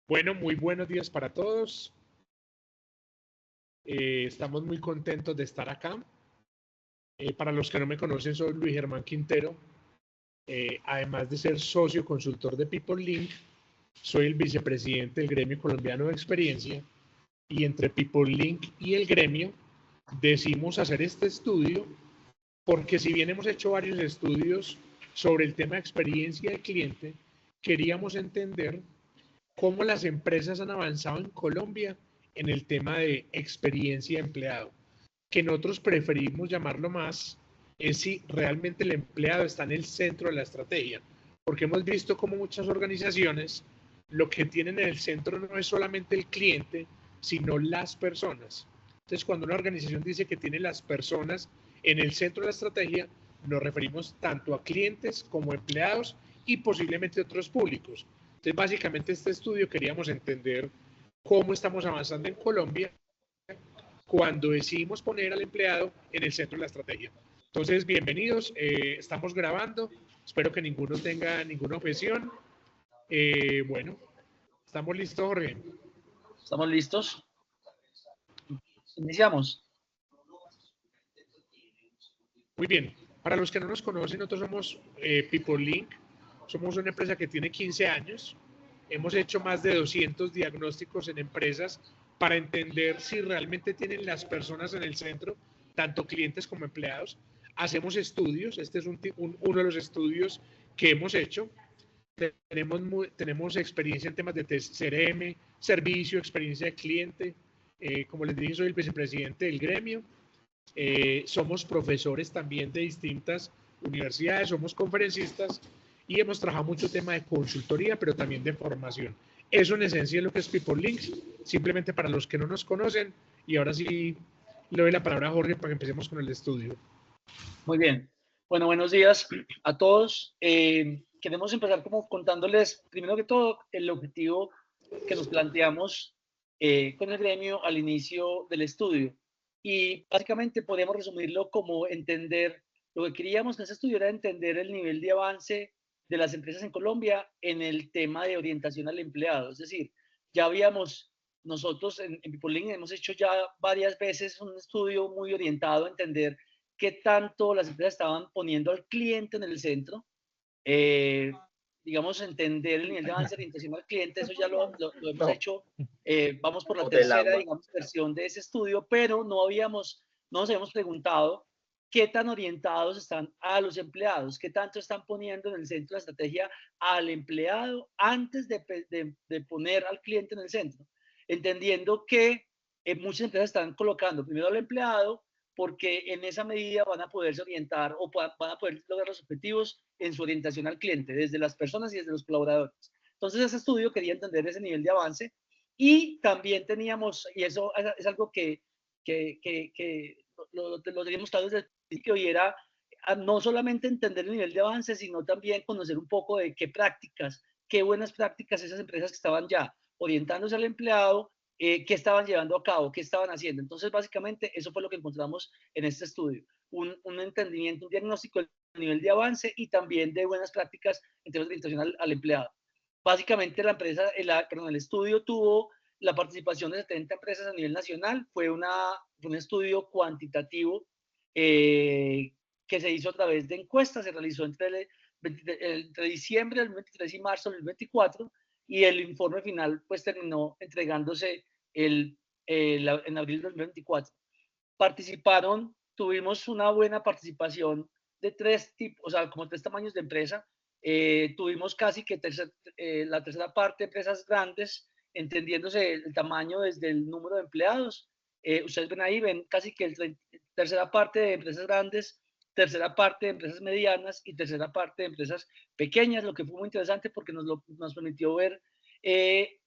Bueno, muy buenos días para todos. Estamos muy contentos de estar acá. Para los que no me conocen, soy Luis Germán Quintero. Además de ser socio consultor de PeopleLink, soy el vicepresidente del Gremio Colombiano de Experiencia y entre PeopleLink y el gremio decidimos hacer este estudio porque si bien hemos hecho varios estudios sobre el tema de experiencia del cliente, queríamos entender cómo las empresas han avanzado en Colombia en el tema de experiencia de empleado, que nosotros preferimos llamarlo más es si realmente el empleado está en el centro de la estrategia, porque hemos visto como muchas organizaciones lo que tienen en el centro no es solamente el cliente, sino las personas. Entonces, cuando una organización dice que tiene las personas en el centro de la estrategia, nos referimos tanto a clientes como empleados y posiblemente otros públicos. Entonces, básicamente este estudio queríamos entender cómo estamos avanzando en Colombia cuando decidimos poner al empleado en el centro de la estrategia. Entonces, bienvenidos, estamos grabando, espero que ninguno tenga ninguna objeción. Bueno, ¿estamos listos, Jorge? ¿Estamos listos? Iniciamos. Muy bien, para los que no nos conocen, nosotros somos PeopleLink, somos una empresa que tiene 15 años, hemos hecho más de 200 diagnósticos en empresas para entender si realmente tienen las personas en el centro, tanto clientes como empleados. Hacemos estudios, este es uno de los estudios que hemos hecho. Tenemos experiencia en temas de CRM, servicio, experiencia de cliente. Como les dije, soy el vicepresidente del gremio. Somos profesores también de distintas universidades, somos conferencistas y hemos trabajado mucho tema de consultoría, pero también de formación. Eso en esencia es lo que es PeopleLink, simplemente para los que no nos conocen. Y ahora sí le doy la palabra a Jorge para que empecemos con el estudio. Muy bien. Bueno, buenos días a todos. Queremos empezar como contándoles, primero que todo, el objetivo que nos planteamos con el gremio al inicio del estudio. Y básicamente podemos resumirlo como entender, lo que queríamos en ese estudio era entender el nivel de avance de las empresas en Colombia en el tema de orientación al empleado. Es decir, ya habíamos, nosotros en PeopleLink hemos hecho ya varias veces un estudio muy orientado a entender qué tanto las empresas estaban poniendo al cliente en el centro. Digamos, entender el nivel de avance de orientación al cliente, eso ya lo hemos hecho. Vamos por la tercera, digamos, versión de ese estudio, pero no nos habíamos preguntado qué tan orientados están a los empleados, qué tanto están poniendo en el centro de la estrategia al empleado antes de poner al cliente en el centro, entendiendo que muchas empresas están colocando primero al empleado porque en esa medida van a poderse orientar o van a poder lograr los objetivos en su orientación al cliente, desde las personas y desde los colaboradores. Entonces, ese estudio quería entender ese nivel de avance y también teníamos, y eso es algo que lo teníamos claro desde el principio, y era no solamente entender el nivel de avance, sino también conocer un poco de qué prácticas, qué buenas prácticas esas empresas que estaban ya orientándose al empleado, qué estaban llevando a cabo, qué estaban haciendo. Entonces, básicamente, eso fue lo que encontramos en este estudio, un entendimiento, un diagnóstico del nivel de avance y también de buenas prácticas en términos de orientación al empleado. Básicamente, el estudio tuvo la participación de 70 empresas a nivel nacional, fue un estudio cuantitativo que se hizo a través de encuestas, se realizó entre diciembre del 23 y marzo del 24, y el informe final pues terminó entregándose en abril del 24. Tuvimos una buena participación de tres tipos, o sea, como tres tamaños de empresa. Tuvimos casi que la tercera parte de empresas grandes, entendiéndose el tamaño desde el número de empleados. Ustedes ven ahí, ven casi que tercera parte de empresas grandes, tercera parte de empresas medianas y tercera parte de empresas pequeñas, lo que fue muy interesante porque nos permitió ver,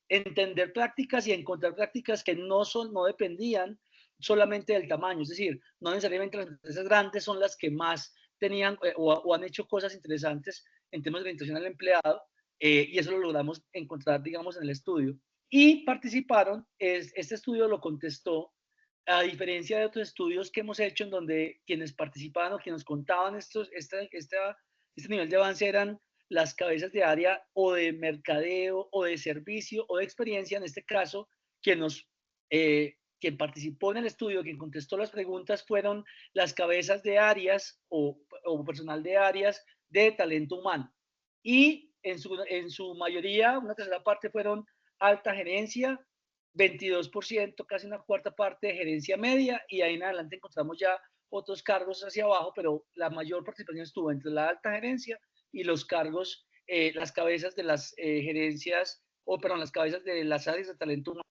entender prácticas y encontrar prácticas que no dependían solamente del tamaño, es decir, no necesariamente las empresas grandes son las que más tenían o han hecho cosas interesantes en temas de orientación al empleado, y eso lo logramos encontrar, digamos, en el estudio. Y participaron, este estudio lo contestó, a diferencia de otros estudios que hemos hecho en donde quienes participaban o quienes contaban este nivel de avance eran las cabezas de área o de mercadeo o de servicio o de experiencia, en este caso, quien participó en el estudio, quien contestó las preguntas fueron las cabezas de áreas o personal de áreas de talento humano. Y en su mayoría, una tercera parte fueron alta gerencia, 22%, casi una cuarta parte de gerencia media, y ahí en adelante encontramos ya otros cargos hacia abajo, pero la mayor participación estuvo entre la alta gerencia y los cargos, las cabezas de las gerencias, las cabezas de las áreas de talento humano.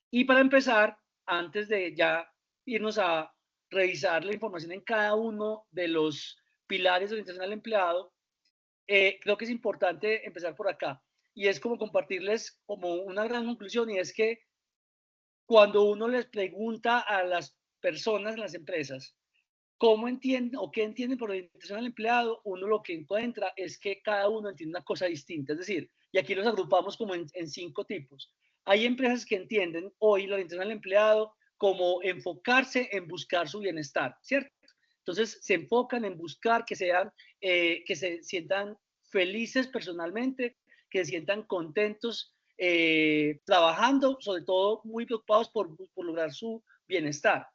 Y para empezar, antes de ya irnos a revisar la información en cada uno de los pilares de orientación al empleado, creo que es importante empezar por acá. Y es como compartirles como una gran conclusión, y es que cuando uno les pregunta a las personas en las empresas cómo entienden o qué entienden por orientación al empleado, uno lo que encuentra es que cada uno entiende una cosa distinta. Es decir, y aquí los agrupamos como en 5 tipos. Hay empresas que entienden hoy la orientación al empleado como enfocarse en buscar su bienestar, ¿cierto? Entonces se enfocan en buscar que se sientan felices personalmente, que se sientan contentos trabajando, sobre todo muy preocupados por lograr su bienestar.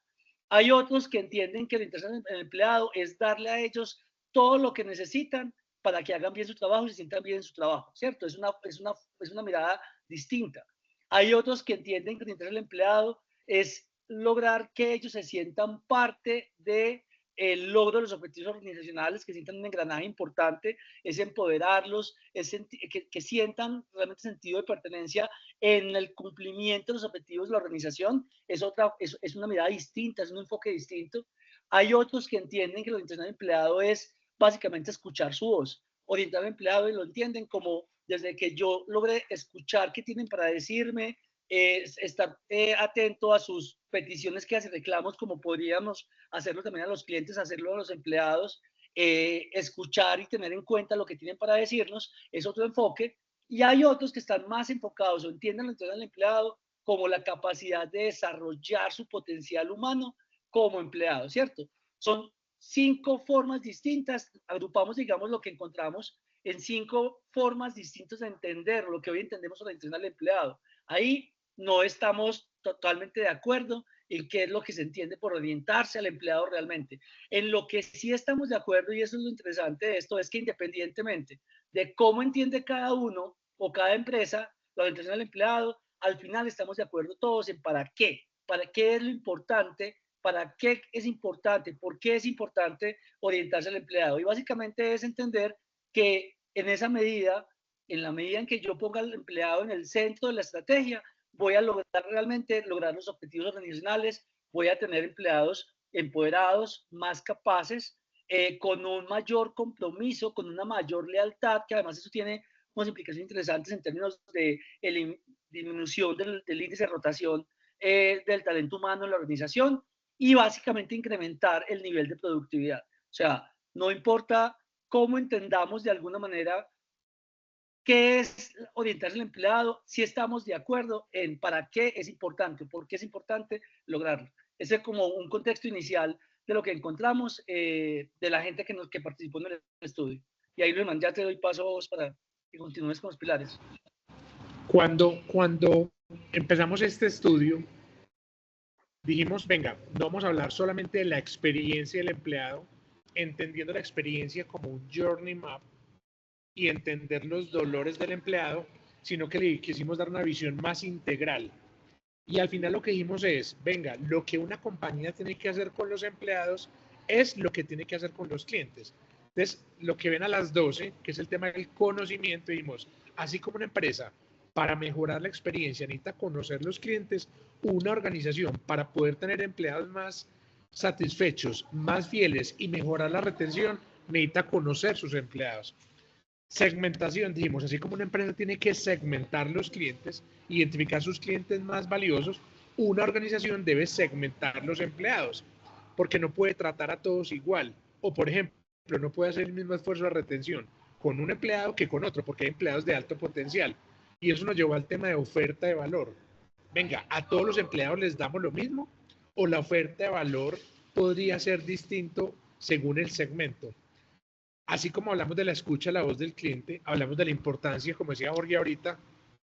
Hay otros que entienden que la orientación en el empleado es darle a ellos todo lo que necesitan para que hagan bien su trabajo y se sientan bien en su trabajo, ¿cierto? Es una mirada distinta. Hay otros que entienden que la orientación del empleado es lograr que ellos se sientan parte de el logro de los objetivos organizacionales, que sientan un engranaje importante, es empoderarlos, que sientan realmente sentido de pertenencia en el cumplimiento de los objetivos de la organización. Es una mirada distinta, es un enfoque distinto. Hay otros que entienden que la orientación del empleado es básicamente escuchar su voz, orientar al empleado, y lo entienden como desde que yo logré escuchar qué tienen para decirme, estar atento a sus peticiones, que hacen reclamos, como podríamos hacerlo también a los clientes, hacerlo a los empleados, escuchar y tener en cuenta lo que tienen para decirnos, es otro enfoque. Y hay otros que están más enfocados o entienden la orientación del empleado como la capacidad de desarrollar su potencial humano como empleado, ¿cierto? Son 5 formas distintas, agrupamos, digamos, lo que encontramos en 5 formas distintas de entender lo que hoy entendemos sobre la orientación del empleado. Ahí no estamos totalmente de acuerdo en qué es lo que se entiende por orientarse al empleado realmente. En lo que sí estamos de acuerdo, y eso es lo interesante de esto, es que independientemente de cómo entiende cada uno o cada empresa la orientación al empleado, al final estamos de acuerdo todos en para qué es lo importante, para qué es importante, por qué es importante orientarse al empleado. Y básicamente es entender que en esa medida, en la medida en que yo ponga al empleado en el centro de la estrategia, voy a lograr los objetivos organizacionales, voy a tener empleados empoderados, más capaces, con un mayor compromiso, con una mayor lealtad, que además eso tiene unas implicaciones interesantes en términos de disminución del índice de rotación del talento humano en la organización, y básicamente incrementar el nivel de productividad. O sea, no importa cómo entendamos de alguna manera qué es orientarse al empleado, si estamos de acuerdo en para qué es importante, por qué es importante lograrlo. Ese es como un contexto inicial de lo que encontramos de la gente que participó en el estudio. Y ahí, Luis, ya te doy paso a vos para que continúes con los pilares. Cuando empezamos este estudio, dijimos, venga, no vamos a hablar solamente de la experiencia del empleado, entendiendo la experiencia como un journey map y entender los dolores del empleado, sino que le quisimos dar una visión más integral. Y al final lo que dijimos es, venga, lo que una compañía tiene que hacer con los empleados es lo que tiene que hacer con los clientes. Entonces, lo que ven a las 12, que es el tema del conocimiento, dijimos, así como una empresa, para mejorar la experiencia, necesita conocer los clientes, una organización para poder tener empleados más satisfechos, más fieles y mejorar la retención, necesita conocer sus empleados. Segmentación, dijimos, así como una empresa tiene que segmentar los clientes, identificar sus clientes más valiosos, una organización debe segmentar los empleados, porque no puede tratar a todos igual. O, por ejemplo, no puede hacer el mismo esfuerzo de retención con un empleado que con otro, porque hay empleados de alto potencial. Y eso nos llevó al tema de oferta de valor. Venga, ¿a todos los empleados les damos lo mismo? ¿O la oferta de valor podría ser distinto según el segmento? Así como hablamos de la escucha, la voz del cliente, hablamos de la importancia, como decía Jorge ahorita,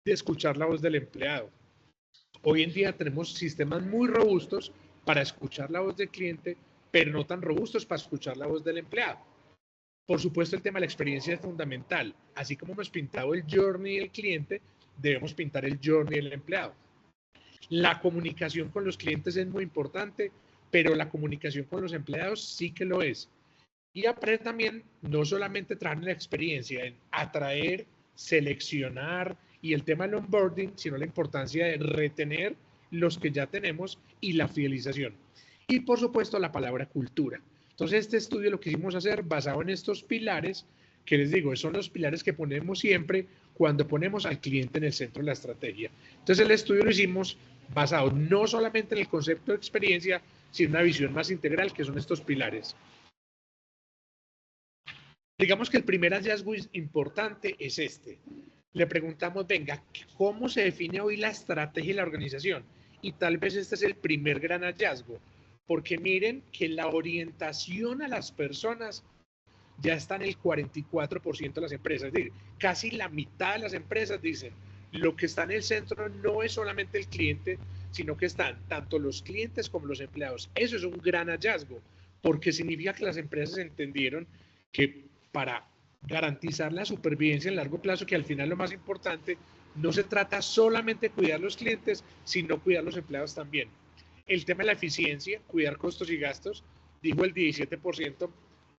de escuchar la voz del empleado. Hoy en día tenemos sistemas muy robustos para escuchar la voz del cliente, pero no tan robustos para escuchar la voz del empleado. Por supuesto, el tema de la experiencia es fundamental. Así como hemos pintado el journey del cliente, debemos pintar el journey del empleado. La comunicación con los clientes es muy importante, pero la comunicación con los empleados sí que lo es. Y aprender también no solamente trabajar en la experiencia, en atraer, seleccionar y el tema del onboarding, sino la importancia de retener los que ya tenemos y la fidelización. Y por supuesto la palabra cultura. Entonces este estudio lo quisimos hacer basado en estos pilares que les digo, son los pilares que ponemos siempre cuando ponemos al cliente en el centro de la estrategia. Entonces el estudio lo hicimos basado no solamente en el concepto de experiencia, sino en una visión más integral que son estos pilares. Digamos que el primer hallazgo importante es este. Le preguntamos, venga, ¿cómo se define hoy la estrategia y la organización? Y tal vez este es el primer gran hallazgo, porque miren que la orientación a las personas ya está en el 44% de las empresas, es decir, casi la mitad de las empresas dicen, lo que está en el centro no es solamente el cliente, sino que están tanto los clientes como los empleados. Eso es un gran hallazgo, porque significa que las empresas entendieron que para garantizar la supervivencia en largo plazo, que al final lo más importante, no se trata solamente de cuidar los clientes, sino cuidar los empleados también. El tema de la eficiencia, cuidar costos y gastos, dijo el 17%.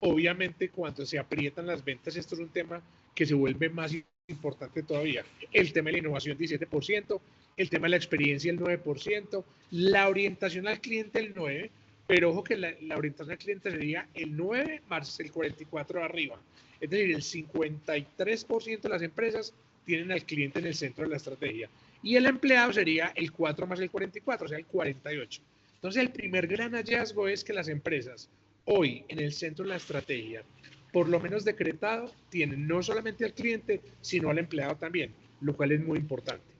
Obviamente, cuando se aprietan las ventas, esto es un tema que se vuelve más importante todavía. El tema de la innovación, 17%, el tema de la experiencia, el 9%, la orientación al cliente, el 9%, pero ojo que la orientación al cliente sería el 9 más el 44 de arriba. Es decir, el 53% de las empresas tienen al cliente en el centro de la estrategia. Y el empleado sería el 4 más el 44, o sea, el 48. Entonces, el primer gran hallazgo es que las empresas hoy en el centro de la estrategia, por lo menos decretado, tienen no solamente al cliente, sino al empleado también, lo cual es muy importante.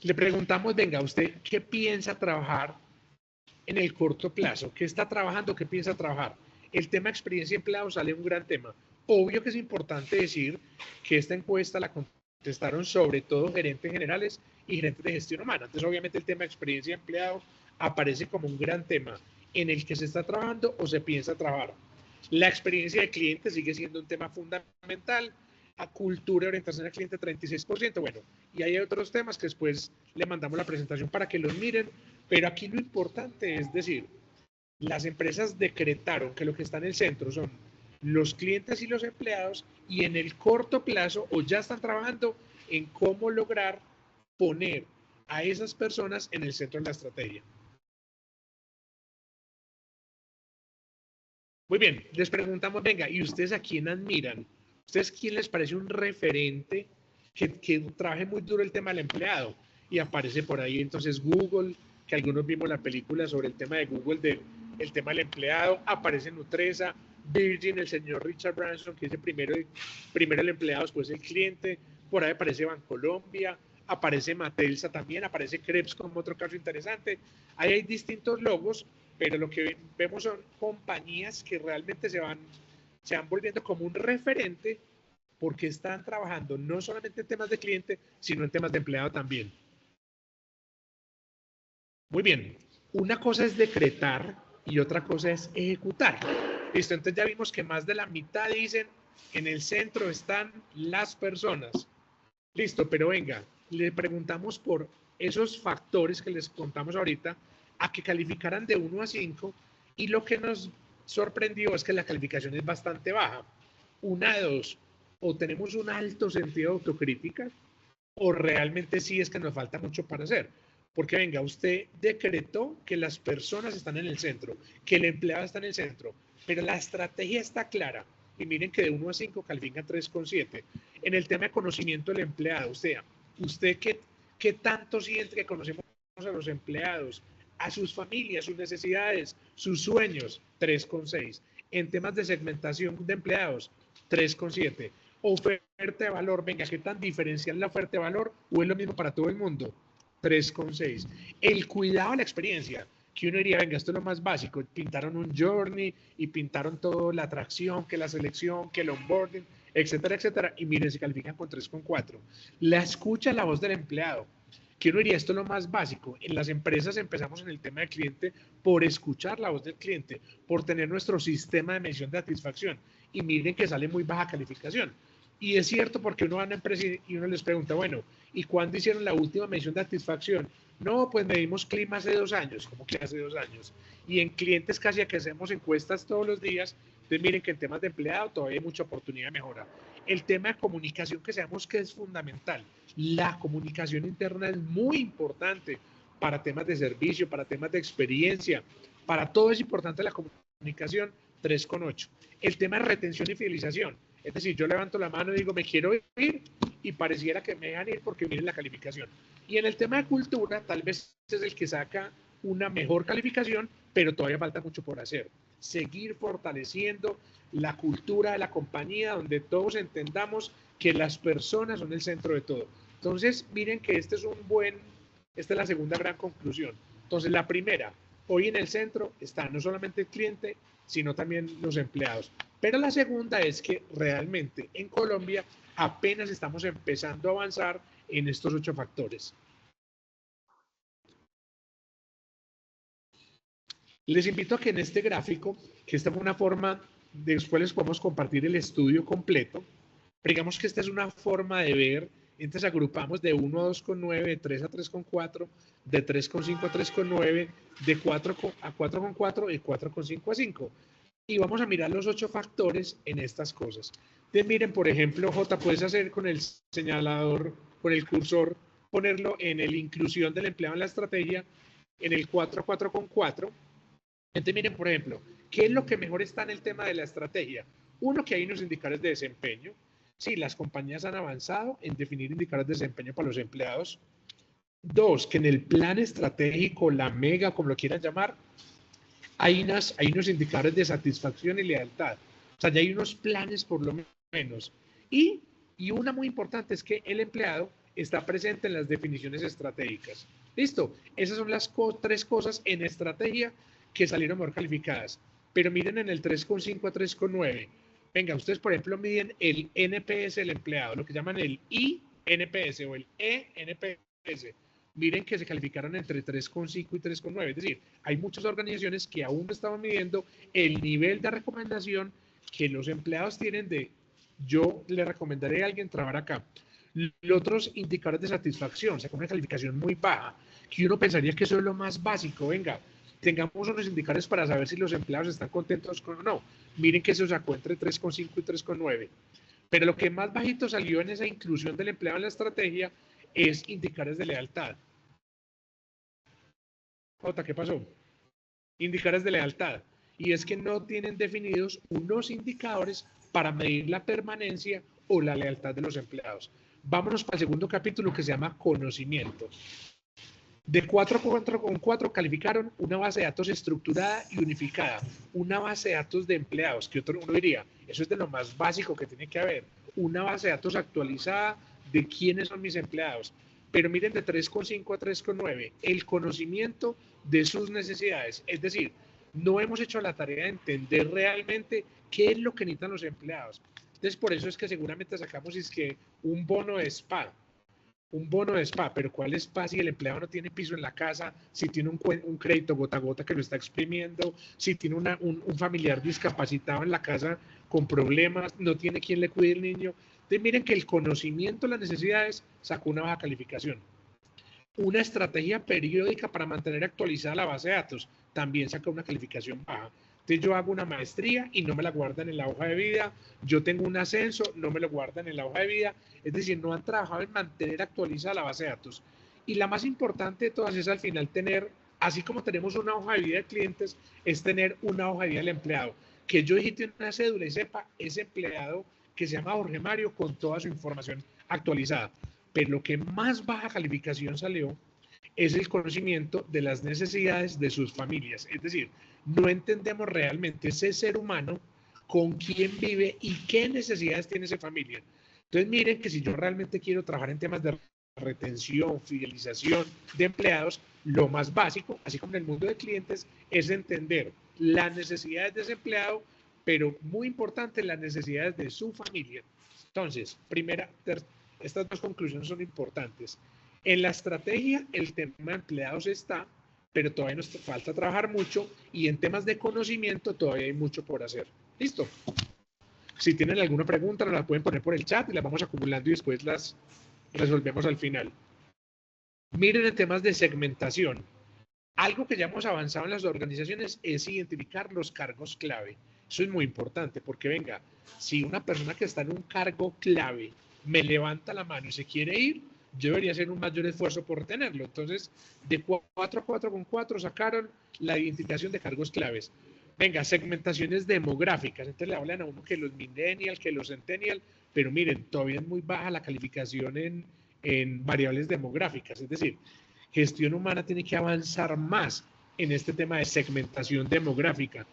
Le preguntamos, venga, ¿usted qué piensa trabajar en el corto plazo? ¿Qué está trabajando? ¿Qué piensa trabajar? El tema experiencia empleado sale un gran tema. Obvio que es importante decir que esta encuesta la contestaron sobre todo gerentes generales y gerentes de gestión humana. Entonces, obviamente, el tema experiencia empleado aparece como un gran tema en el que se está trabajando o se piensa trabajar. La experiencia de cliente sigue siendo un tema fundamental. A cultura y orientación al cliente, 36%. Bueno, y hay otros temas que después le mandamos la presentación para que los miren, pero aquí lo importante es decir, las empresas decretaron que lo que está en el centro son los clientes y los empleados y en el corto plazo o ya están trabajando en cómo lograr poner a esas personas en el centro de la estrategia. Muy bien, les preguntamos, venga, ¿y ustedes a quién admiran? ¿Ustedes quién les parece un referente que trabaje muy duro el tema del empleado? Y aparece por ahí entonces Google, que algunos vimos la película sobre el tema de Google, el tema del empleado, aparece Nutresa, Virgin, el señor Richard Branson, que es el primero el empleado, después el cliente, por ahí aparece Bancolombia, aparece Matelsa también, aparece Krebs como otro caso interesante. Ahí hay distintos logos, pero lo que vemos son compañías que realmente se van volviendo como un referente porque están trabajando no solamente en temas de cliente, sino en temas de empleado también. Muy bien, una cosa es decretar y otra cosa es ejecutar. Listo, entonces ya vimos que más de la mitad dicen en el centro están las personas. Listo, pero venga, le preguntamos por esos factores que les contamos ahorita a que calificaran de 1 a 5 y lo que nos sorprendió es que la calificación es bastante baja. 1 a 2, o tenemos un alto sentido de autocrítica o realmente sí es que nos falta mucho para hacer. Porque venga, usted decretó que las personas están en el centro, que el empleado está en el centro, pero la estrategia está clara. Y miren que de 1 a 5 califica 3,7. En el tema de conocimiento del empleado, usted qué tanto siente que conocemos a los empleados, a sus familias, sus necesidades, sus sueños, 3,6. En temas de segmentación de empleados, 3,7. Oferta de valor, venga, ¿qué tan diferencial la oferta de valor o es lo mismo para todo el mundo? 3,6. El cuidado de la experiencia, que uno diría, venga, esto es lo más básico, pintaron un journey y pintaron toda la atracción, que la selección, que el onboarding, etcétera, etcétera, y miren, se califican con 3,4. La escucha, la voz del empleado, que uno diría, esto es lo más básico. En las empresas empezamos en el tema del cliente por escuchar la voz del cliente, por tener nuestro sistema de medición de satisfacción, y miren que sale muy baja calificación. Y es cierto porque uno va a una empresa y uno les pregunta, bueno, ¿y cuándo hicieron la última medición de satisfacción? No, pues medimos clima hace 2 años. ¿Cómo que hace 2 años? Y en clientes casi que hacemos encuestas todos los días. Entonces miren que en temas de empleado todavía hay mucha oportunidad de mejora. El tema de comunicación que sabemos que es fundamental. La comunicación interna es muy importante para temas de servicio, para temas de experiencia. Para todo es importante la comunicación, 3,8. El tema de retención y fidelización. Es decir, yo levanto la mano y digo, me quiero ir, y pareciera que me dejan ir porque miren la calificación. Y en el tema de cultura, tal vez es el que saca una mejor calificación, pero todavía falta mucho por hacer. Seguir fortaleciendo la cultura de la compañía, donde todos entendamos que las personas son el centro de todo. Entonces, miren que esta es la segunda gran conclusión. Entonces, la primera, hoy en el centro está no solamente el cliente, sino también los empleados. Pero la segunda es que realmente en Colombia apenas estamos empezando a avanzar en estos 8 factores. Les invito a que en este gráfico, que esta es una forma, después les podemos compartir el estudio completo, digamos que esta es una forma de ver, entonces agrupamos de 1 a 2,9, de 3 a 3,4, de 3,5 a 3,9, de 4 a 4,4 y 4,5 a 5. Y vamos a mirar los 8 factores en estas cosas. Entonces miren, por ejemplo, J, puedes hacer con el señalador, con el cursor, ponerlo en la inclusión del empleado en la estrategia, en el 4 a 4,4. Entonces miren, por ejemplo, ¿qué es lo que mejor está en el tema de la estrategia? Uno, que hay unos indicadores de desempeño. Sí, las compañías han avanzado en definir indicadores de desempeño para los empleados. 2, que en el plan estratégico, la mega, como lo quieran llamar, hay unos indicadores de satisfacción y lealtad. O sea, ya hay unos planes por lo menos. Y una muy importante es que el empleado está presente en las definiciones estratégicas. Listo, esas son las 3 cosas en estrategia que salieron mejor calificadas. Pero miren en el 3,5 a 3,9. Venga, ustedes por ejemplo miden el NPS del empleado, lo que llaman el INPS o el ENPS. Miren que se calificaron entre 3,5 y 3,9. Es decir, hay muchas organizaciones que aún no estaban midiendo el nivel de recomendación que los empleados tienen de yo le recomendaré a alguien trabajar acá. Los otros indicadores de satisfacción, sacó una calificación muy baja, que uno pensaría que eso es lo más básico. Venga, tengamos unos indicadores para saber si los empleados están contentos o no. Miren que eso sacó entre 3,5 y 3,9. Pero lo que más bajito salió en esa inclusión del empleado en la estrategia es indicadores de lealtad. Jota, ¿qué pasó? Indicadores de lealtad. Y es que no tienen definidos unos indicadores para medir la permanencia o la lealtad de los empleados. Vámonos para el segundo capítulo que se llama conocimiento. De 4,4 calificaron una base de datos estructurada y unificada, una base de datos de empleados, que uno diría, eso es de lo más básico que tiene que haber, una base de datos actualizada de quiénes son mis empleados. Pero miren, de 3,5 a 3,9, el conocimiento de sus necesidades, es decir, no hemos hecho la tarea de entender realmente qué es lo que necesitan los empleados. Entonces, por eso es que seguramente sacamos un bono de spa. Un bono de spa, pero ¿cuál spa si el empleado no tiene piso en la casa, si tiene un crédito gota a gota que lo está exprimiendo, si tiene un familiar discapacitado en la casa con problemas, no tiene quien le cuide el niño? Entonces miren que el conocimiento de las necesidades sacó una baja calificación. Una estrategia periódica para mantener actualizada la base de datos también saca una calificación baja. Entonces yo hago una maestría y no me la guardan en la hoja de vida, yo tengo un ascenso, no me lo guardan en la hoja de vida, es decir, no han trabajado en mantener actualizada la base de datos. Y la más importante de todas es al final tener, así como tenemos una hoja de vida de clientes, es tener una hoja de vida del empleado, que yo digite una cédula y sepa ese empleado que se llama Jorge Mario con toda su información actualizada. Pero lo que más baja calificación salió es el conocimiento de las necesidades de sus familias. Es decir, no entendemos realmente ese ser humano con quién vive y qué necesidades tiene esa familia. Entonces miren que si yo realmente quiero trabajar en temas de retención, fidelización de empleados, lo más básico, así como en el mundo de clientes, es entender las necesidades de ese empleado, pero muy importante, las necesidades de su familia. Entonces, estas dos conclusiones son importantes. En la estrategia, el tema de empleados está, pero todavía nos falta trabajar mucho, y en temas de conocimiento todavía hay mucho por hacer. ¿Listo? Si tienen alguna pregunta, nos la pueden poner por el chat y las vamos acumulando y después las resolvemos al final. Miren en temas de segmentación. Algo que ya hemos avanzado en las organizaciones es identificar los cargos clave. Eso es muy importante porque, venga, si una persona que está en un cargo clave me levanta la mano y se quiere ir, yo debería hacer un mayor esfuerzo por retenerlo. Entonces, de 4 a 4 con 4 sacaron la identificación de cargos claves. Venga, segmentaciones demográficas. Entonces le hablan a uno que los millennials, que los centennials, pero miren, todavía es muy baja la calificación en variables demográficas. Es decir, gestión humana tiene que avanzar más en este tema de segmentación demográfica.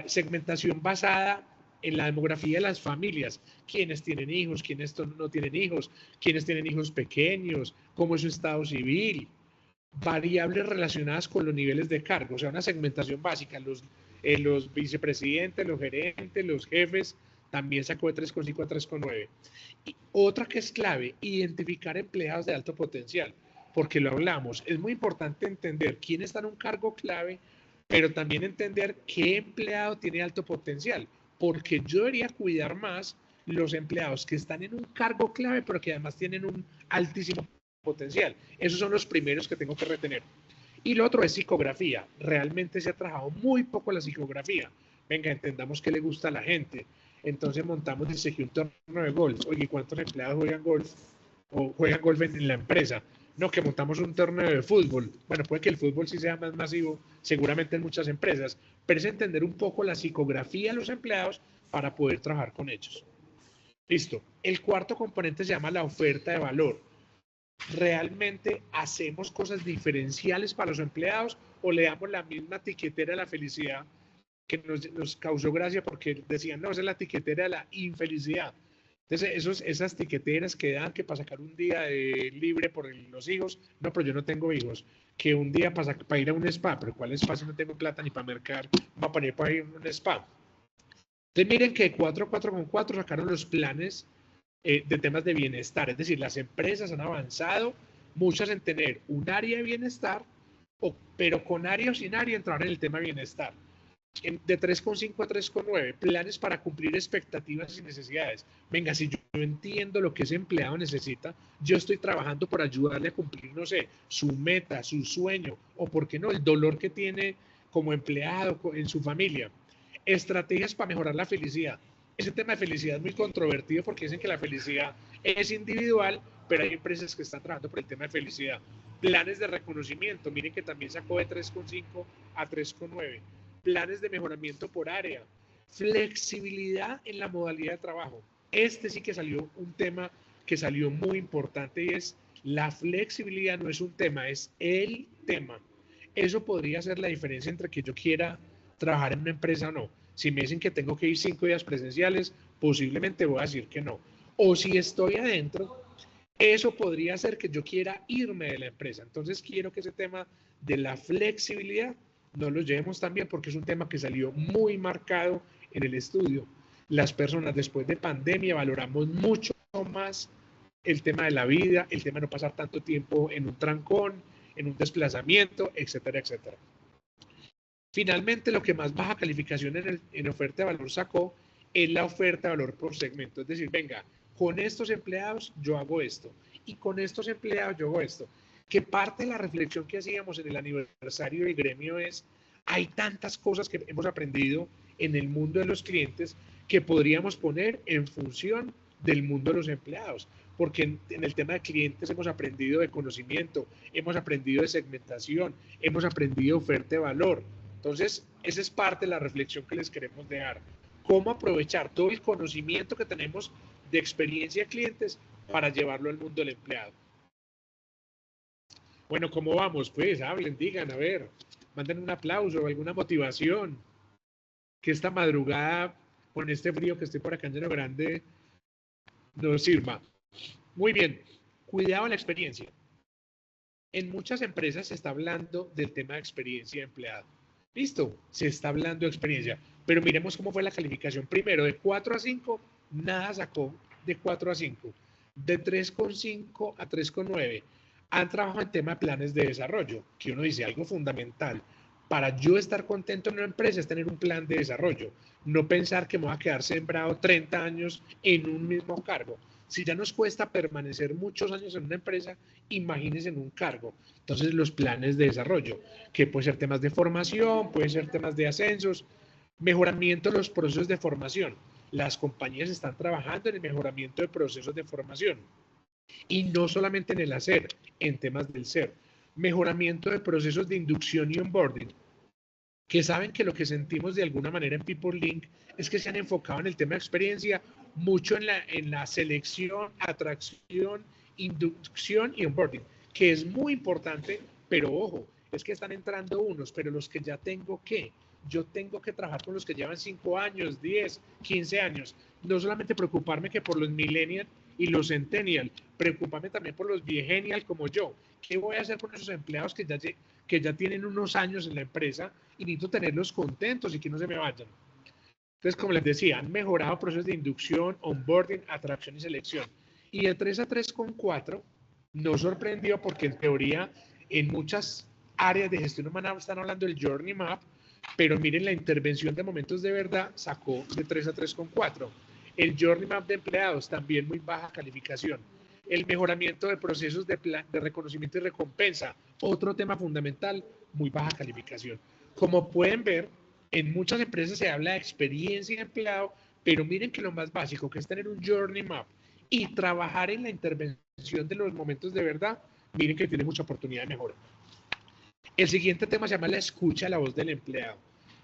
Segmentación basada en la demografía de las familias, quiénes tienen hijos, quiénes no tienen hijos, quiénes tienen hijos pequeños, cómo es su estado civil, variables relacionadas con los niveles de cargo, o sea, una segmentación básica, los vicepresidentes, los gerentes, los jefes, también sacó de 3,5 a 3,9. Y otra que es clave, identificar empleados de alto potencial, porque lo hablamos, es muy importante entender quién está en un cargo clave, pero también entender qué empleado tiene alto potencial, porque yo debería cuidar más los empleados que están en un cargo clave, pero que además tienen un altísimo potencial. Esos son los primeros que tengo que retener. Y lo otro es psicografía. Realmente se ha trabajado muy poco la psicografía. Venga, entendamos qué le gusta a la gente. Entonces montamos desde un torneo de golf. Oye, ¿cuántos empleados juegan golf? O juegan golf en la empresa. No, que montamos un torneo de fútbol. Bueno, puede que el fútbol sí sea más masivo, seguramente en muchas empresas, pero es entender un poco la psicografía de los empleados para poder trabajar con ellos. Listo. El cuarto componente se llama la oferta de valor. ¿Realmente hacemos cosas diferenciales para los empleados o le damos la misma etiquetera a la felicidad que nos causó gracia porque decían, no, esa es la etiquetera de la infelicidad? Entonces, esas etiqueteras que dan que para sacar un día libre por los hijos, no, pero yo no tengo hijos, que un día para ir a un spa, pero ¿cuál spa si no tengo plata ni para mercar? Va a poner para ir a un spa. Entonces miren que 4 con 4 sacaron los planes de temas de bienestar, es decir, las empresas han avanzado, muchas en tener un área de bienestar, pero con área o sin área entrar en el tema de bienestar. De 3,5 a 3,9, planes para cumplir expectativas y necesidades. Venga, si yo entiendo lo que ese empleado necesita, yo estoy trabajando por ayudarle a cumplir, no sé, su meta, su sueño, o por qué no, el dolor que tiene como empleado en su familia. Estrategias para mejorar la felicidad. Ese tema de felicidad es muy controvertido porque dicen que la felicidad es individual, pero hay empresas que están trabajando por el tema de felicidad. Planes de reconocimiento, miren que también sacó de 3,5 a 3,9. Planes de mejoramiento por área. Flexibilidad en la modalidad de trabajo. Este sí que salió un tema que salió muy importante y es la flexibilidad no es un tema, es el tema. Eso podría ser la diferencia entre que yo quiera trabajar en una empresa o no. Si me dicen que tengo que ir 5 días presenciales, posiblemente voy a decir que no. O si estoy adentro, eso podría hacer que yo quiera irme de la empresa. Entonces quiero que ese tema de la flexibilidad no lo llevemos también porque es un tema que salió muy marcado en el estudio. Las personas después de pandemia valoramos mucho más el tema de la vida, el tema de no pasar tanto tiempo en un trancón, en un desplazamiento, etcétera, etcétera. Finalmente, lo que más baja calificación en oferta de valor sacó es la oferta de valor por segmento. Es decir, venga, con estos empleados yo hago esto y con estos empleados yo hago esto. Que parte de la reflexión que hacíamos en el aniversario del gremio es, hay tantas cosas que hemos aprendido en el mundo de los clientes que podríamos poner en función del mundo de los empleados. Porque en el tema de clientes hemos aprendido de conocimiento, hemos aprendido de segmentación, hemos aprendido de oferta de valor. Entonces, esa es parte de la reflexión que les queremos dejar. Cómo aprovechar todo el conocimiento que tenemos de experiencia de clientes para llevarlo al mundo del empleado. Bueno, ¿cómo vamos? Pues hablen, digan, a ver, manden un aplauso o alguna motivación. Que esta madrugada, con este frío que estoy por acá en Llano Grande, nos sirva. Muy bien. Cuidado a la experiencia. En muchas empresas se está hablando del tema de experiencia de empleado. Listo, se está hablando de experiencia. Pero miremos cómo fue la calificación. Primero, de 4 a 5, nada sacó de 4 a 5. De 3,5 a 3,9. Han trabajado en tema de planes de desarrollo, que uno dice algo fundamental. Para yo estar contento en una empresa es tener un plan de desarrollo. No pensar que me voy a quedar sembrado 30 años en un mismo cargo. Si ya nos cuesta permanecer muchos años en una empresa, imagínense en un cargo. Entonces, los planes de desarrollo, que pueden ser temas de formación, pueden ser temas de ascensos, mejoramiento de los procesos de formación. Las compañías están trabajando en el mejoramiento de procesos de formación. Y no solamente en el hacer, en temas del ser. Mejoramiento de procesos de inducción y onboarding, que saben que lo que sentimos de alguna manera en People Link es que se han enfocado en el tema de experiencia mucho en la selección, atracción, inducción y onboarding, que es muy importante, pero ojo, es que están entrando unos, pero los que ya tengo que, yo tengo que trabajar con los que llevan 5 años, 10, 15 años, no solamente preocuparme que por los millennials y los centennial, preocuparme también por los viegenial como yo. ¿Qué voy a hacer con esos empleados que ya tienen unos años en la empresa y necesito tenerlos contentos y que no se me vayan? Entonces, como les decía, han mejorado procesos de inducción, onboarding, atracción y selección. Y de 3 a 3,4 nos sorprendió porque en teoría en muchas áreas de gestión humana están hablando del Journey Map, pero miren la intervención de momentos de verdad sacó de 3 a 3,4. El Journey Map de empleados también muy baja calificación. El mejoramiento de procesos de reconocimiento y recompensa, otro tema fundamental, muy baja calificación. Como pueden ver, en muchas empresas se habla de experiencia de empleado, pero miren que lo más básico, que es tener un Journey Map y trabajar en la intervención de los momentos de verdad, miren que tiene mucha oportunidad de mejora. El siguiente tema se llama la escucha a la voz del empleado.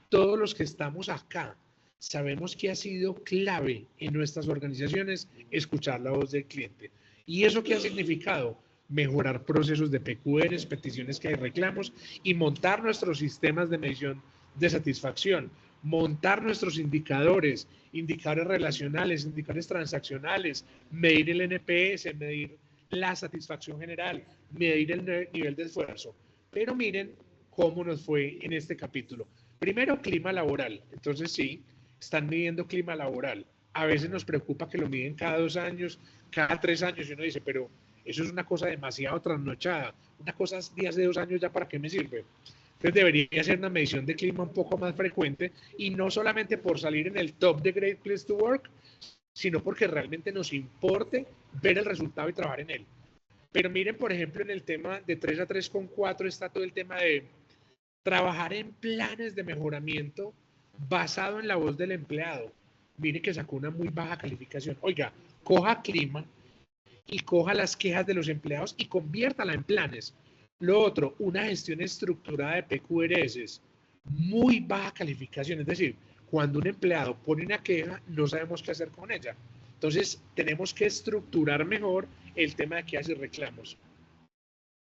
Todos los que estamos acá sabemos que ha sido clave en nuestras organizaciones escuchar la voz del cliente. ¿Y eso qué ha significado? Mejorar procesos de PQRs, peticiones que hay reclamos y montar nuestros sistemas de medición de satisfacción, montar nuestros indicadores, indicadores relacionales, indicadores transaccionales, medir el NPS, medir la satisfacción general, medir el nivel de esfuerzo. Pero miren cómo nos fue en este capítulo. Primero, clima laboral. Entonces, sí, están midiendo clima laboral. A veces nos preocupa que lo miden cada 2 años, cada 3 años, y uno dice, pero eso es una cosa demasiado trasnochada. Una cosa de hace 2 años, ¿ya para qué me sirve? Entonces debería ser una medición de clima un poco más frecuente y no solamente por salir en el top de Great Place to Work, sino porque realmente nos importe ver el resultado y trabajar en él. Pero miren, por ejemplo, en el tema de 3 a 3,4 está todo el tema de trabajar en planes de mejoramiento basado en la voz del empleado. Miren que sacó una muy baja calificación. Oiga, coja clima y coja las quejas de los empleados y conviértala en planes. Lo otro, una gestión estructurada de PQRS, muy baja calificación. Es decir, cuando un empleado pone una queja, no sabemos qué hacer con ella. Entonces, tenemos que estructurar mejor el tema de quejas y reclamos.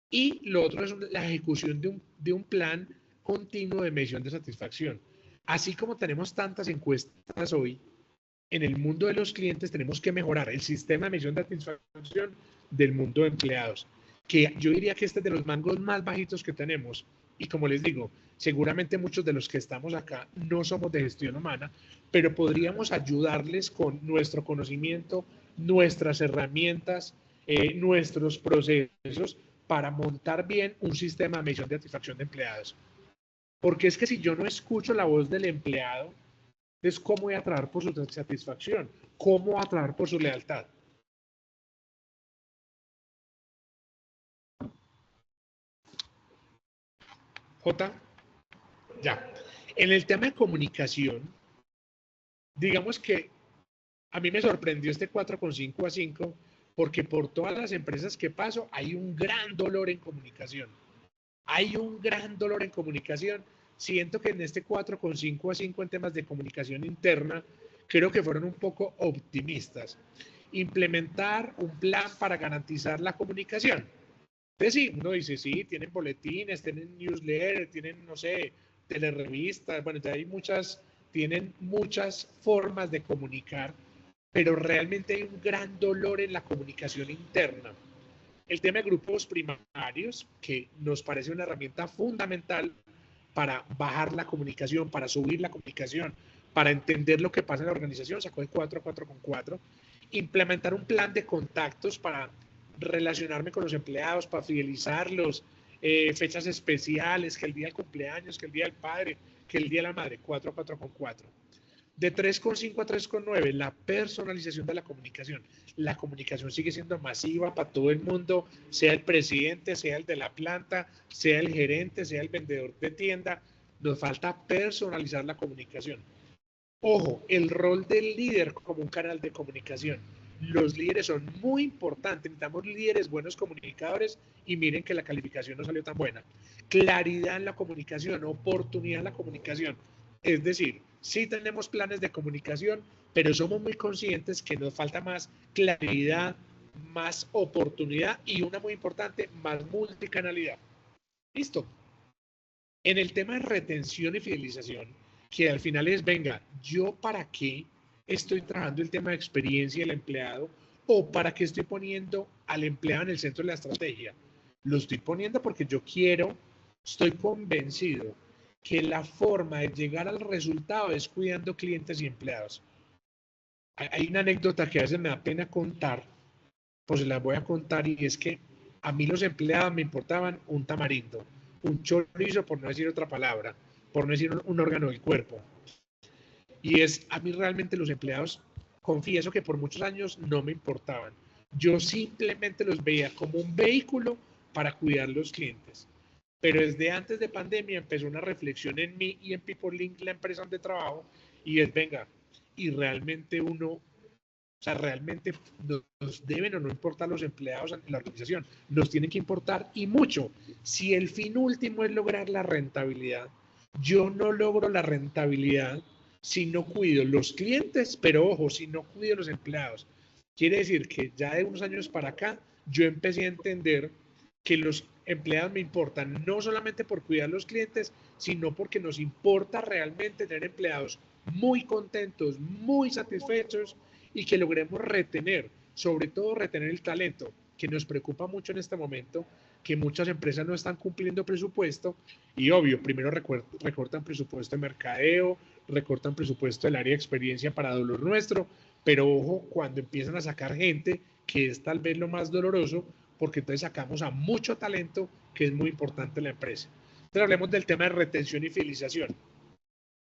Y lo otro es la ejecución de un plan continuo de medición de satisfacción. Así como tenemos tantas encuestas hoy, en el mundo de los clientes tenemos que mejorar el sistema de medición de satisfacción del mundo de empleados, que yo diría que este es de los mangos más bajitos que tenemos. Y como les digo, seguramente muchos de los que estamos acá no somos de gestión humana, pero podríamos ayudarles con nuestro conocimiento, nuestras herramientas, nuestros procesos para montar bien un sistema de medición de satisfacción de empleados. Porque es que si yo no escucho la voz del empleado, es cómo voy a trabajar por su satisfacción, cómo voy a trabajar por su lealtad. J, ya. En el tema de comunicación, digamos que a mí me sorprendió este 4,5 a 5 porque por todas las empresas que paso hay un gran dolor en comunicación. Hay un gran dolor en comunicación. Siento que en este 4,5 a 5 en temas de comunicación interna, creo que fueron un poco optimistas. Implementar un plan para garantizar la comunicación. Entonces, sí, uno dice, sí, tienen boletines, tienen newsletters, tienen, no sé, telerevistas, bueno, ya hay muchas, tienen muchas formas de comunicar, pero realmente hay un gran dolor en la comunicación interna. El tema de grupos primarios, que nos parece una herramienta fundamental para bajar la comunicación, para subir la comunicación, para entender lo que pasa en la organización, sacó de 4 a 4,4. Implementar un plan de contactos para relacionarme con los empleados, para fidelizarlos, fechas especiales, que el día del cumpleaños, que el día del padre, que el día de la madre, 4 a 4,4. De 3,5 a 3,9, la personalización de la comunicación. La comunicación sigue siendo masiva para todo el mundo, sea el presidente, sea el de la planta, sea el gerente, sea el vendedor de tienda. Nos falta personalizar la comunicación. Ojo, el rol del líder como un canal de comunicación. Los líderes son muy importantes, necesitamos líderes buenos comunicadores y miren que la calificación no salió tan buena. Claridad en la comunicación, oportunidad en la comunicación. Es decir, sí tenemos planes de comunicación, pero somos muy conscientes que nos falta más claridad, más oportunidad y una muy importante, más multicanalidad. Listo. En el tema de retención y fidelización, que al final es, venga, ¿yo para qué estoy trabajando el tema de experiencia del empleado o para qué estoy poniendo al empleado en el centro de la estrategia? Lo estoy poniendo porque yo quiero, estoy convencido que la forma de llegar al resultado es cuidando clientes y empleados. Hay una anécdota que a veces me da pena contar, pues la voy a contar, y es que a mí los empleados me importaban un tamarindo, un chorizo, por no decir otra palabra, por no decir un órgano del cuerpo. Y es, a mí realmente los empleados, confieso que por muchos años no me importaban. Yo simplemente los veía como un vehículo para cuidar los clientes. Pero desde antes de pandemia empezó una reflexión en mí y en PeopleLink, la empresa donde trabajo, y es, venga, y realmente uno, o sea, realmente nos deben o no importar los empleados en la organización, nos tienen que importar y mucho. Si el fin último es lograr la rentabilidad, yo no logro la rentabilidad si no cuido los clientes, pero ojo, si no cuido los empleados. Quiere decir que ya de unos años para acá, yo empecé a entender que los empleados me importan no solamente por cuidar los clientes, sino porque nos importa realmente tener empleados muy contentos, muy satisfechos y que logremos retener, sobre todo retener el talento, que nos preocupa mucho en este momento, que muchas empresas no están cumpliendo presupuesto y obvio, primero recortan presupuesto de mercadeo, recortan presupuesto del área de experiencia para dolor nuestro, pero ojo, cuando empiezan a sacar gente, que es tal vez lo más doloroso, porque entonces sacamos a mucho talento que es muy importante en la empresa. Entonces hablemos del tema de retención y fidelización.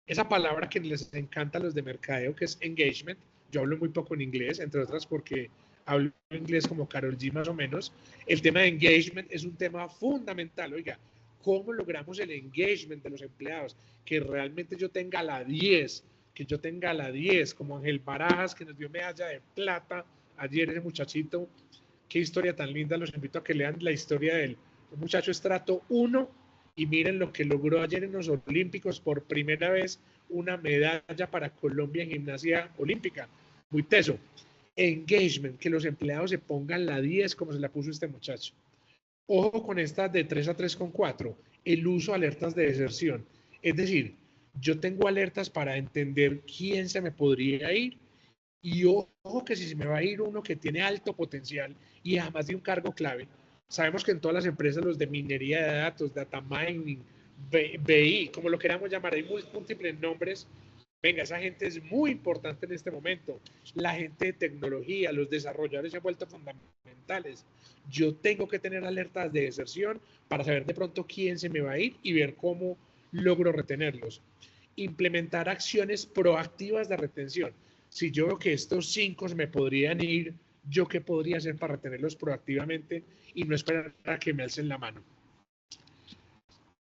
Esa palabra que les encanta a los de mercadeo, que es engagement. Yo hablo muy poco en inglés, entre otras porque hablo inglés como Karol G más o menos. El tema de engagement es un tema fundamental. Oiga, ¿cómo logramos el engagement de los empleados? Que realmente yo tenga la 10, que yo tenga la 10, como Ángel Barajas, que nos dio medalla de plata ayer, ese muchachito. Qué historia tan linda, los invito a que lean la historia del muchacho estrato 1 y miren lo que logró ayer en los Olímpicos, por primera vez una medalla para Colombia en gimnasia olímpica. Muy teso. Engagement, que los empleados se pongan la 10 como se la puso este muchacho. Ojo con estas de 3 a 3,4, el uso de alertas de deserción. Es decir, yo tengo alertas para entender quién se me podría ir. Y ojo que si se me va a ir uno que tiene alto potencial y además de un cargo clave, sabemos que en todas las empresas, los de minería de datos, data mining, BI, como lo queramos llamar, hay múltiples nombres. Venga, esa gente es muy importante en este momento. La gente de tecnología, los desarrolladores se han vuelto fundamentales. Yo tengo que tener alertas de deserción para saber de pronto quién se me va a ir y ver cómo logro retenerlos. Implementar acciones proactivas de retención. Si yo veo que estos 5 se me podrían ir, ¿yo qué podría hacer para retenerlos proactivamente y no esperar a que me alcen la mano?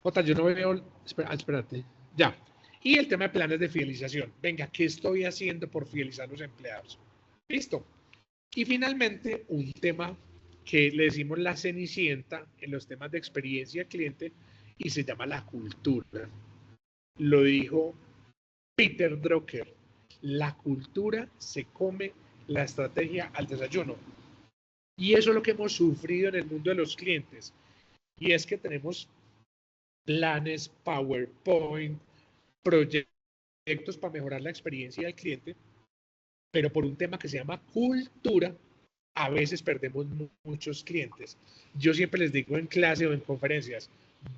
Jota, yo no veo, espérate, ya. Y el tema de planes de fidelización. Venga, ¿qué estoy haciendo por fidelizar a los empleados? Listo. Y finalmente, un tema que le decimos la cenicienta en los temas de experiencia cliente y se llama la cultura. Lo dijo Peter Drucker. La cultura se come la estrategia al desayuno. Y eso es lo que hemos sufrido en el mundo de los clientes. Y es que tenemos planes, PowerPoint, proyectos para mejorar la experiencia del cliente, pero por un tema que se llama cultura, a veces perdemos muchos clientes. Yo siempre les digo en clase o en conferencias,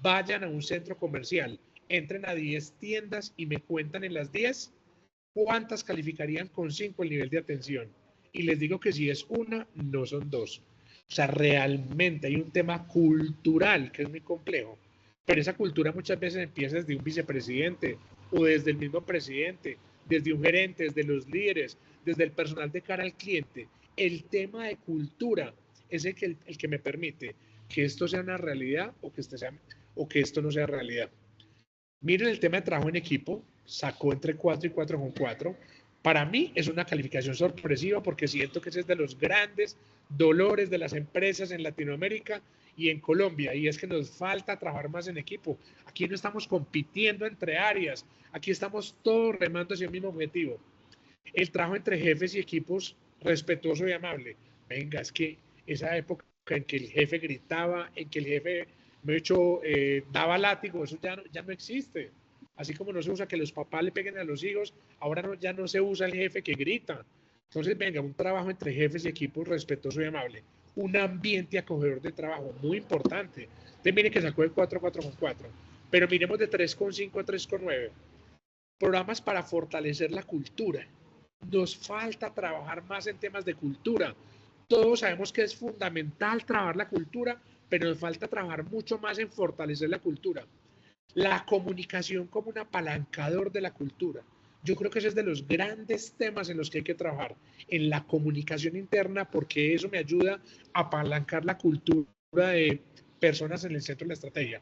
vayan a un centro comercial, entren a 10 tiendas y me cuentan en las 10 cuántas calificarían con 5 el nivel de atención. Y les digo que si es una, no son dos. O sea, realmente hay un tema cultural que es muy complejo. Pero esa cultura muchas veces empieza desde un vicepresidente o desde el mismo presidente, desde un gerente, desde los líderes, desde el personal de cara al cliente. El tema de cultura es el que me permite que esto sea una realidad o que esto no sea realidad. Miren el tema de trabajo en equipo, sacó entre 4 y 4,4. Para mí es una calificación sorpresiva porque siento que ese es de los grandes dolores de las empresas en Latinoamérica y en Colombia, y es que nos falta trabajar más en equipo. Aquí no estamos compitiendo entre áreas, aquí estamos todos remando hacia el mismo objetivo. El trabajo entre jefes y equipos respetuoso y amable. Venga, es que esa época en que el jefe gritaba, en que el jefe daba látigo, eso ya no existe. Así como no se usa que los papás le peguen a los hijos, ahora ya no se usa el jefe que grita. Entonces, venga, un trabajo entre jefes y equipos respetuoso y amable. Un ambiente acogedor de trabajo, muy importante. Entonces, miren que sacó de 4,4. Pero miremos de 3,5 a 3,9. Programas para fortalecer la cultura. Nos falta trabajar más en temas de cultura. Todos sabemos que es fundamental trabajar la cultura, pero nos falta trabajar mucho más en fortalecer la cultura. La comunicación como un apalancador de la cultura. Yo creo que ese es de los grandes temas en los que hay que trabajar, en la comunicación interna, porque eso me ayuda a apalancar la cultura de personas en el centro de la estrategia.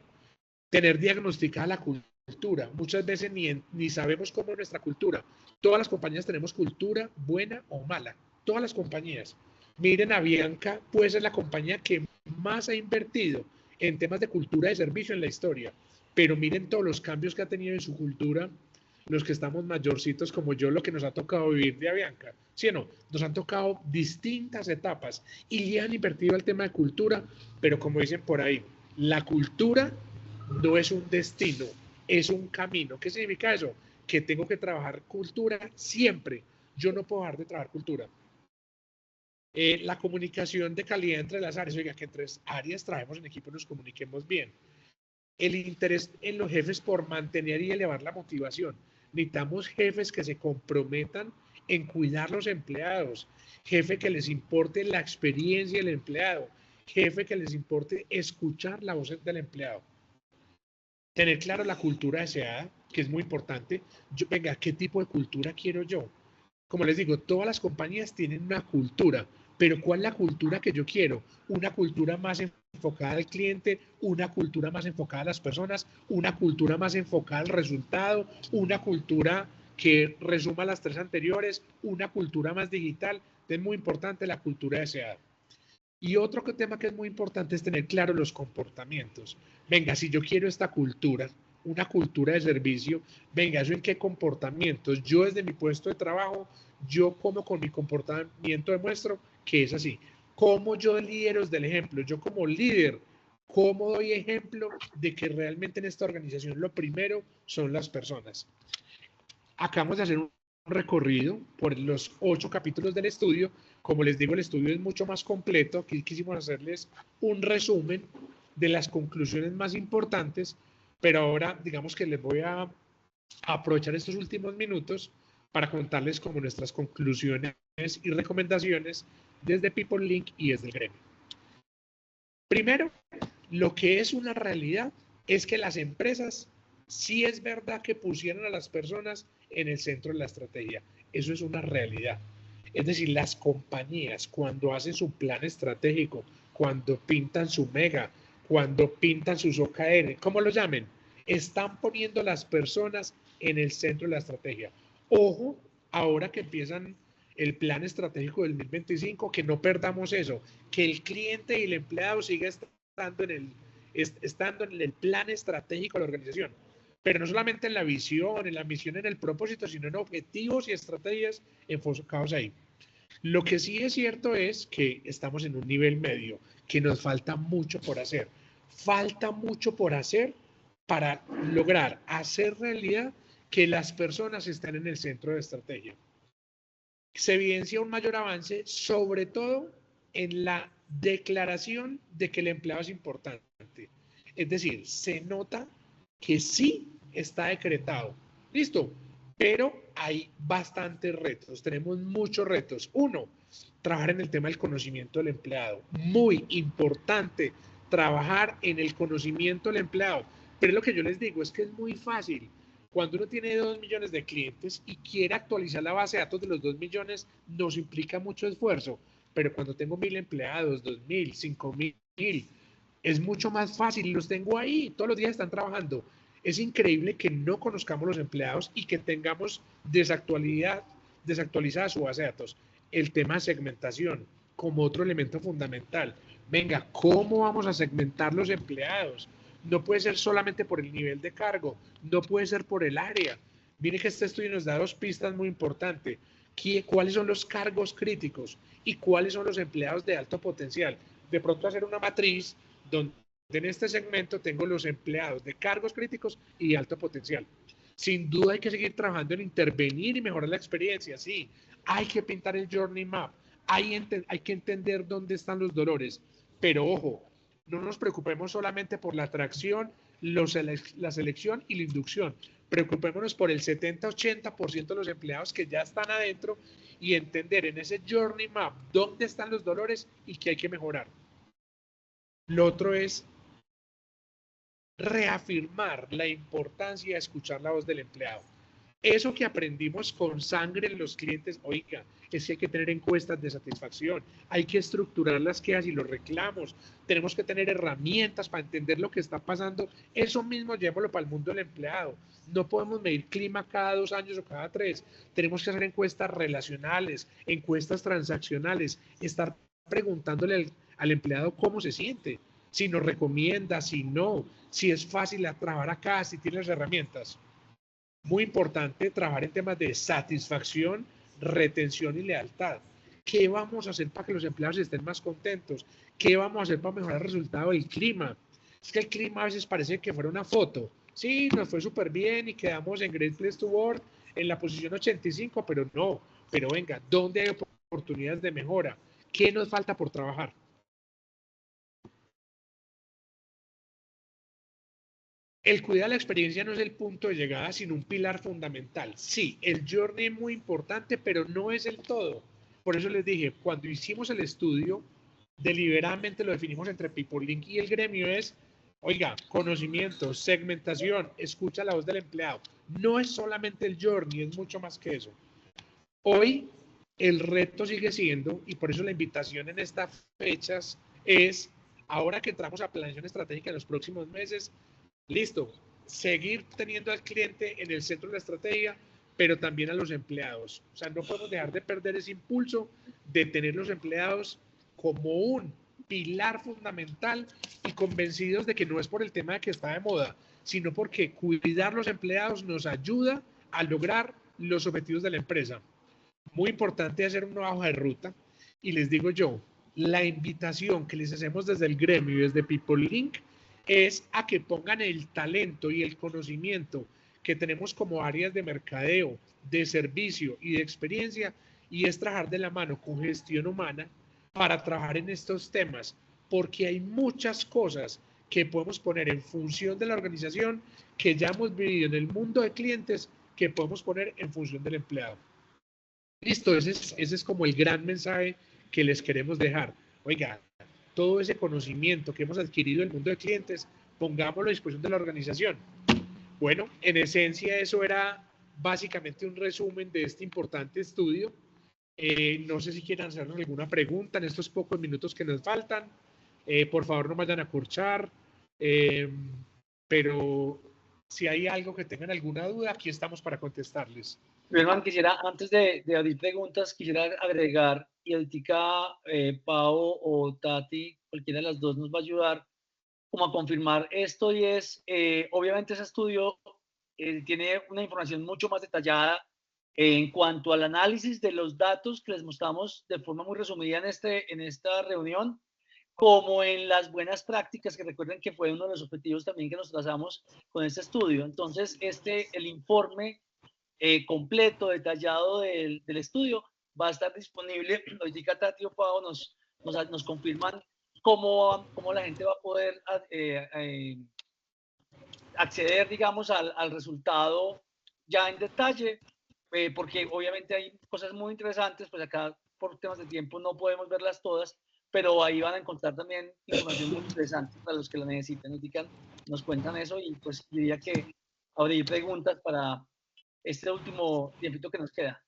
Tener diagnosticada la cultura. Muchas veces ni sabemos cómo es nuestra cultura. Todas las compañías tenemos cultura buena o mala. Todas las compañías. Miren, Avianca puede ser la compañía que más ha invertido en temas de cultura de servicio en la historia. Pero miren todos los cambios que ha tenido en su cultura los que estamos mayorcitos como yo, lo que nos ha tocado vivir de Avianca. ¿Sí o no? Nos han tocado distintas etapas y le han invertido al tema de cultura, pero como dicen por ahí, la cultura no es un destino, es un camino. ¿Qué significa eso? Que tengo que trabajar cultura siempre. Yo no puedo dejar de trabajar cultura. La comunicación de calidad entre las áreas, oiga, que entre áreas trabajemos en equipo y nos comuniquemos bien. El interés en los jefes por mantener y elevar la motivación. Necesitamos jefes que se comprometan en cuidar los empleados, jefe que les importe la experiencia del empleado, jefe que les importe escuchar la voz del empleado. Tener claro la cultura deseada, que es muy importante. Venga, ¿qué tipo de cultura quiero yo? Como les digo, todas las compañías tienen una cultura, pero ¿cuál es la cultura que yo quiero? Una cultura más enfocada al cliente, una cultura más enfocada a las personas, una cultura más enfocada al resultado, una cultura que resuma las tres anteriores, una cultura más digital. Es muy importante la cultura deseada. Y otro tema que es muy importante es tener claro los comportamientos. Venga, si yo quiero esta cultura, una cultura de servicio, venga, ¿eso en qué comportamientos? Yo desde mi puesto de trabajo, yo como con mi comportamiento demuestro que es así. ¿Cómo yo lidero desde el ejemplo? Yo como líder, ¿cómo doy ejemplo de que realmente en esta organización lo primero son las personas? Acabamos de hacer un recorrido por los 8 capítulos del estudio. Como les digo, el estudio es mucho más completo. Aquí quisimos hacerles un resumen de las conclusiones más importantes, pero ahora digamos que les voy a aprovechar estos últimos minutos para contarles como nuestras conclusiones y recomendaciones desde People Link y desde el gremio. Primero, lo que es una realidad es que las empresas sí es verdad que pusieron a las personas en el centro de la estrategia. Eso es una realidad. Es decir, las compañías cuando hacen su plan estratégico, cuando pintan su mega, cuando pintan sus OKR, ¿cómo lo llamen? Están poniendo a las personas en el centro de la estrategia. Ojo, ahora que empiezan el plan estratégico del 2025, que no perdamos eso, que el cliente y el empleado siga estando en el plan estratégico de la organización, pero no solamente en la visión, en la misión, en el propósito, sino en objetivos y estrategias enfocados ahí. Lo que sí es cierto es que estamos en un nivel medio, que nos falta mucho por hacer. Falta mucho por hacer para lograr hacer realidad que las personas estén en el centro de estrategia. Se evidencia un mayor avance, sobre todo en la declaración de que el empleado es importante. Es decir, se nota que sí está decretado. Listo, pero hay bastantes retos, tenemos muchos retos. Uno, trabajar en el tema del conocimiento del empleado. Muy importante trabajar en el conocimiento del empleado. Pero lo que yo les digo es que es muy fácil. Cuando uno tiene 2 millones de clientes y quiere actualizar la base de datos de los 2 millones, nos implica mucho esfuerzo. Pero cuando tengo 1000 empleados, 2000, 5000, es mucho más fácil. Los tengo ahí, todos los días están trabajando. Es increíble que no conozcamos los empleados y que tengamos desactualizada su base de datos. El tema de segmentación como otro elemento fundamental. Venga, ¿cómo vamos a segmentar los empleados? No puede ser solamente por el nivel de cargo, no puede ser por el área. Mire que este estudio nos da 2 pistas muy importantes. ¿Cuáles son los cargos críticos y cuáles son los empleados de alto potencial? De pronto hacer una matriz donde en este segmento tengo los empleados de cargos críticos y alto potencial. Sin duda hay que seguir trabajando en intervenir y mejorar la experiencia, sí. Hay que pintar el journey map, hay que entender dónde están los dolores, pero ojo, no nos preocupemos solamente por la atracción, la selección y la inducción. Preocupémonos por el 70-80% de los empleados que ya están adentro y entender en ese journey map dónde están los dolores y qué hay que mejorar. Lo otro es reafirmar la importancia de escuchar la voz del empleado. Eso que aprendimos con sangre en los clientes, oiga, es que hay que tener encuestas de satisfacción, hay que estructurar las quejas y los reclamos, tenemos que tener herramientas para entender lo que está pasando. Eso mismo llevémoslo para el mundo del empleado. No podemos medir clima cada 2 años o cada 3. Tenemos que hacer encuestas relacionales, encuestas transaccionales, estar preguntándole al empleado cómo se siente, si nos recomienda, si no, si es fácil trabajar acá, si tiene las herramientas. Muy importante trabajar en temas de satisfacción, retención y lealtad. ¿Qué vamos a hacer para que los empleados estén más contentos? ¿Qué vamos a hacer para mejorar el resultado del clima? Es que el clima a veces parece que fuera una foto. Sí, nos fue súper bien y quedamos en Great Place to Work en la posición 85, pero no. Pero venga, ¿dónde hay oportunidades de mejora? ¿Qué nos falta por trabajar? El cuidado de la experiencia no es el punto de llegada, sino un pilar fundamental. Sí, el journey es muy importante, pero no es el todo. Por eso les dije, cuando hicimos el estudio, deliberadamente lo definimos entre PeopleLink y el gremio es, oiga, conocimiento, segmentación, escucha la voz del empleado. No es solamente el journey, es mucho más que eso. Hoy el reto sigue siendo, y por eso la invitación en estas fechas es, ahora que entramos a planeación estratégica en los próximos meses, listo, seguir teniendo al cliente en el centro de la estrategia, pero también a los empleados. O sea, no podemos dejar de perder ese impulso de tener los empleados como un pilar fundamental y convencidos de que no es por el tema de que está de moda, sino porque cuidar los empleados nos ayuda a lograr los objetivos de la empresa. Muy importante hacer una hoja de ruta y les digo yo, la invitación que les hacemos desde el gremio y desde PeopleLink es a que pongan el talento y el conocimiento que tenemos como áreas de mercadeo, de servicio y de experiencia, y es trabajar de la mano con gestión humana para trabajar en estos temas, porque hay muchas cosas que podemos poner en función de la organización que ya hemos vivido en el mundo de clientes que podemos poner en función del empleado. Listo, ese es como el gran mensaje que les queremos dejar. Oiga, todo ese conocimiento que hemos adquirido en el mundo de clientes, pongámoslo a disposición de la organización. Bueno, en esencia eso era básicamente un resumen de este importante estudio. No sé si quieran hacernos alguna pregunta en estos pocos minutos que nos faltan. Por favor, no vayan a corchar. Pero si hay algo que tengan alguna duda, aquí estamos para contestarles. Hermano, quisiera, antes de abrir preguntas, quisiera agregar, y ahorita Pau o Tati, cualquiera de las dos nos va a ayudar como a confirmar esto, y es, obviamente ese estudio tiene una información mucho más detallada en cuanto al análisis de los datos que les mostramos de forma muy resumida en esta reunión, como en las buenas prácticas, que recuerden que fue uno de los objetivos también que nos trazamos con este estudio. Entonces, el informe completo, detallado del estudio, va a estar disponible. Ahorita Tati o Pau nos nos confirman cómo la gente va a poder acceder, digamos, al resultado ya en detalle, porque obviamente hay cosas muy interesantes, pues acá por temas de tiempo no podemos verlas todas, pero ahí van a encontrar también información muy interesante para los que la necesiten, nos cuentan eso y pues diría que abrir preguntas para este último tiempito que nos queda.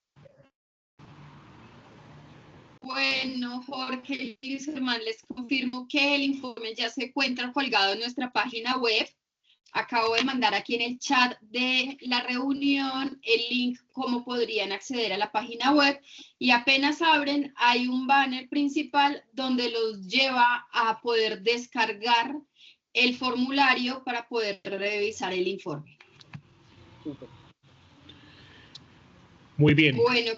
Bueno, Jorge y Germán, les confirmo que el informe ya se encuentra colgado en nuestra página web. Acabo de mandar aquí en el chat de la reunión el link cómo podrían acceder a la página web y apenas abren hay un banner principal donde los lleva a poder descargar el formulario para poder revisar el informe. Súper. Muy bien. Bueno,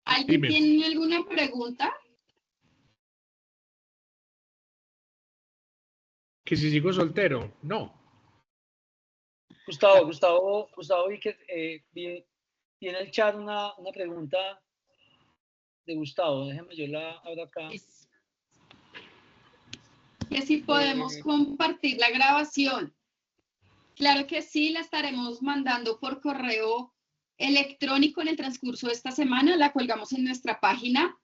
¿alguien tiene alguna pregunta? Que si sigo soltero, no. Gustavo, vi que vi en el chat una pregunta de Gustavo. Déjeme, yo la abro acá. Que si podemos compartir la grabación. Claro que sí, la estaremos mandando por correo electrónico en el transcurso de esta semana. La colgamos en nuestra página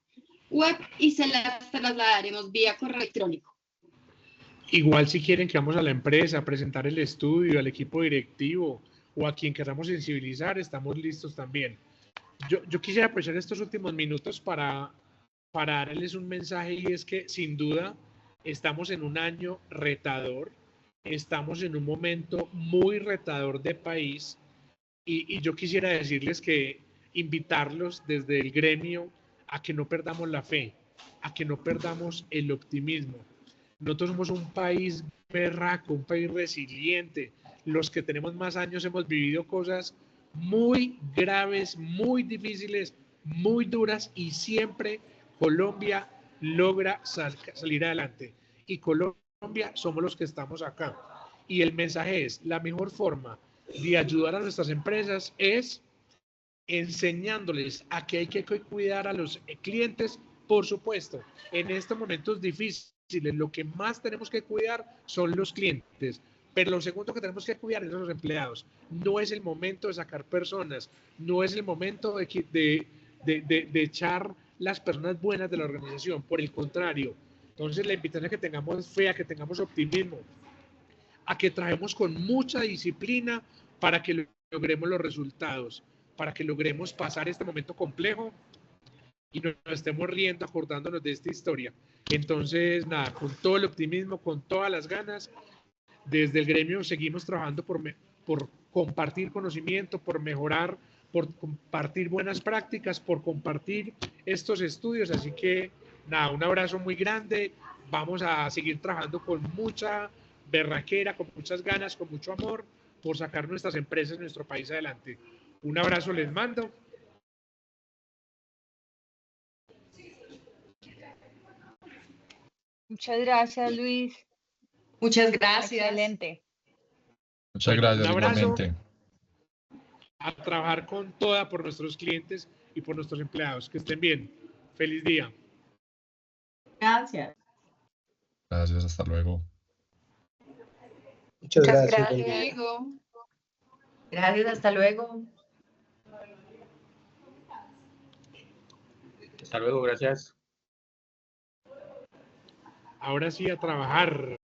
web y se la trasladaremos vía correo electrónico. Igual si quieren que vamos a la empresa a presentar el estudio, al equipo directivo o a quien queramos sensibilizar, estamos listos también. Yo quisiera aprovechar estos últimos minutos para darles un mensaje y es que sin duda estamos en un año retador, estamos en un momento muy retador de país y yo quisiera decirles que invitarlos desde el gremio a que no perdamos la fe, a que no perdamos el optimismo. Nosotros somos un país berraco, un país resiliente. Los que tenemos más años hemos vivido cosas muy graves, muy difíciles, muy duras y siempre Colombia logra salir adelante. Y Colombia somos los que estamos acá. Y el mensaje es, la mejor forma de ayudar a nuestras empresas es enseñándoles a que hay que cuidar a los clientes, por supuesto, en estos momentos difíciles, lo que más tenemos que cuidar son los clientes, pero lo segundo que tenemos que cuidar es los empleados. No es el momento de sacar personas, no es el momento de echar las personas buenas de la organización, por el contrario. Entonces la invitación es que tengamos fe, a que tengamos optimismo, a que trabajemos con mucha disciplina para que logremos los resultados, para que logremos pasar este momento complejo y nos estemos riendo, acordándonos de esta historia. Entonces, nada, con todo el optimismo, con todas las ganas, desde el gremio seguimos trabajando por compartir conocimiento, por mejorar, por compartir buenas prácticas, por compartir estos estudios. Así que, nada, un abrazo muy grande. Vamos a seguir trabajando con mucha berraquera, con muchas ganas, con mucho amor, por sacar nuestras empresas, nuestro país adelante. Un abrazo les mando. Muchas gracias, Luis. Muchas gracias. Excelente. Muchas gracias, un abrazo, igualmente. A trabajar con toda por nuestros clientes y por nuestros empleados. Que estén bien. Feliz día. Gracias. Gracias, hasta luego. Muchas gracias. Hasta luego. Gracias, hasta luego. Hasta luego, gracias. Ahora sí a trabajar.